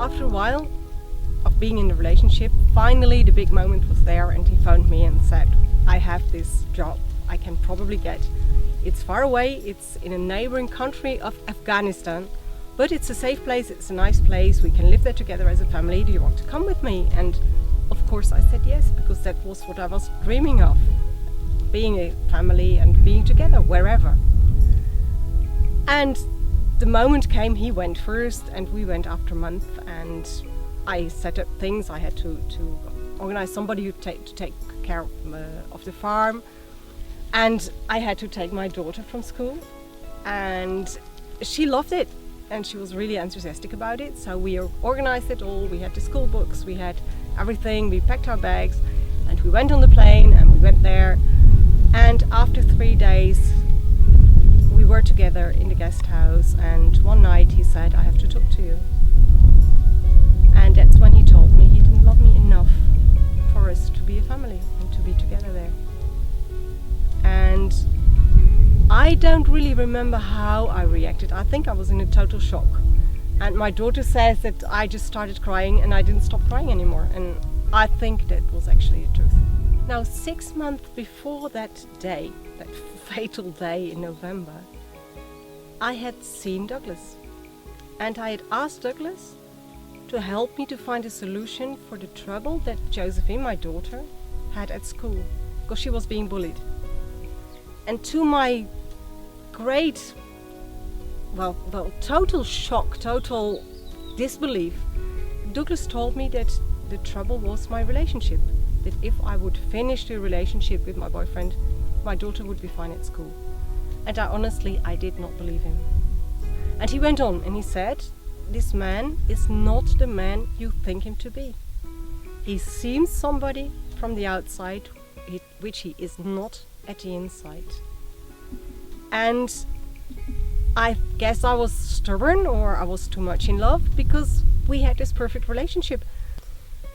after a while of being in the relationship, finally the big moment was there, and he phoned me and said, I have this job I can probably get. It's far away, it's in a neighboring country of Afghanistan, but it's a safe place, it's a nice place, we can live there together as a family, do you want to come with me? And of course I said yes, because that was what I was dreaming of, being a family and being together wherever. And the moment came, he went first and we went after a month, and I set up things. I had to organize somebody to take care of the farm, and I had to take my daughter from school, and she loved it and she was really enthusiastic about it. So we organized it all. We had the school books, we had everything, we packed our bags and we went on the plane and we went there, and after 3 days we were together in the guest house, and one night he said, I have to talk to you. And that's when he told me he didn't love me enough for us to be a family and to be together there. And I don't really remember how I reacted. I think I was in a total shock. And my daughter says that I just started crying and I didn't stop crying anymore. And I think that was actually the truth. Now, 6 months before that day, that fatal day in November, I had seen Douglas. And I had asked Douglas to help me to find a solution for the trouble that Josephine, my daughter, had at school, because she was being bullied. And to my great, total shock, total disbelief, Douglas told me that the trouble was my relationship, that if I would finish the relationship with my boyfriend, my daughter would be fine at school. And I did not believe him. And he went on and he said, this man is not the man you think him to be. He seems somebody from the outside, which he is not at the inside. And I guess I was stubborn, or I was too much in love, because we had this perfect relationship.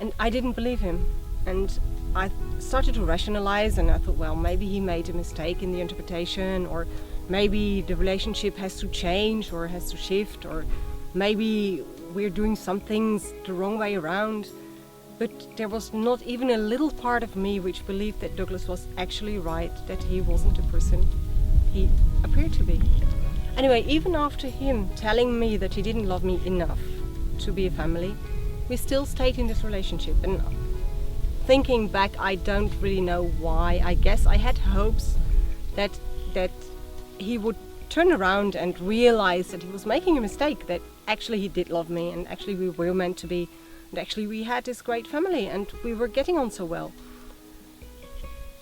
And I didn't believe him. And I started to rationalize, and I thought, well, maybe he made a mistake in the interpretation, or maybe the relationship has to change or has to shift, or maybe we're doing some things the wrong way around. But there was not even a little part of me which believed that Douglas was actually right, that he wasn't the person he appeared to be. Anyway, even after him telling me that he didn't love me enough to be a family, we still stayed in this relationship. And thinking back, I don't really know why. I guess I had hopes that he would turn around and realize that he was making a mistake, that actually he did love me, and actually we were meant to be, and actually we had this great family and we were getting on so well.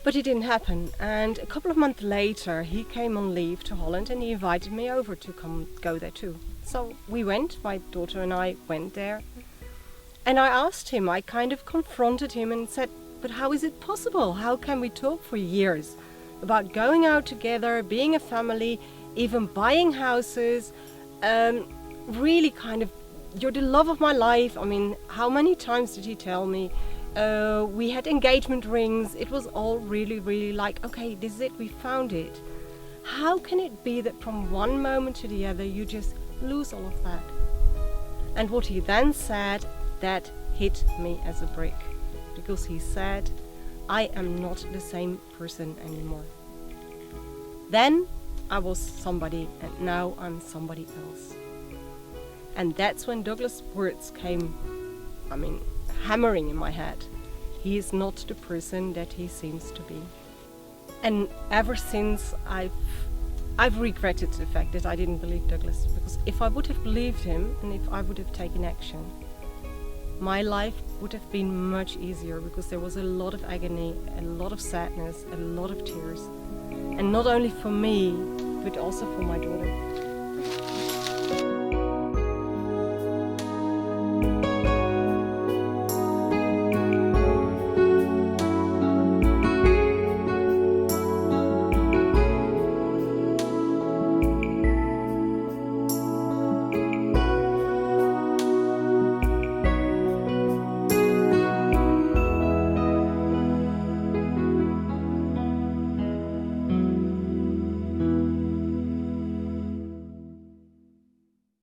But it didn't happen, and a couple of months later he came on leave to Holland and he invited me over to go there too. So we went, my daughter and I went there, and I asked him, I kind of confronted him and said, but how is it possible? How can we talk for years about going out together, being a family, even buying houses, really kind of, you're the love of my life. I mean, how many times did he tell me? We had engagement rings. It was all really, really like, okay, this is it, we found it. How can it be that from one moment to the other you just lose all of that? And what he then said, that hit me as a brick, because he said, I am not the same person anymore. Then I was somebody and now I'm somebody else. And that's when Douglas' words came, hammering in my head. He is not the person that he seems to be. And ever since I've regretted the fact that I didn't believe Douglas, because if I would have believed him and if I would have taken action, my life would have been much easier, because there was a lot of agony, a lot of sadness, a lot of tears. And not only for me, but also for my daughter.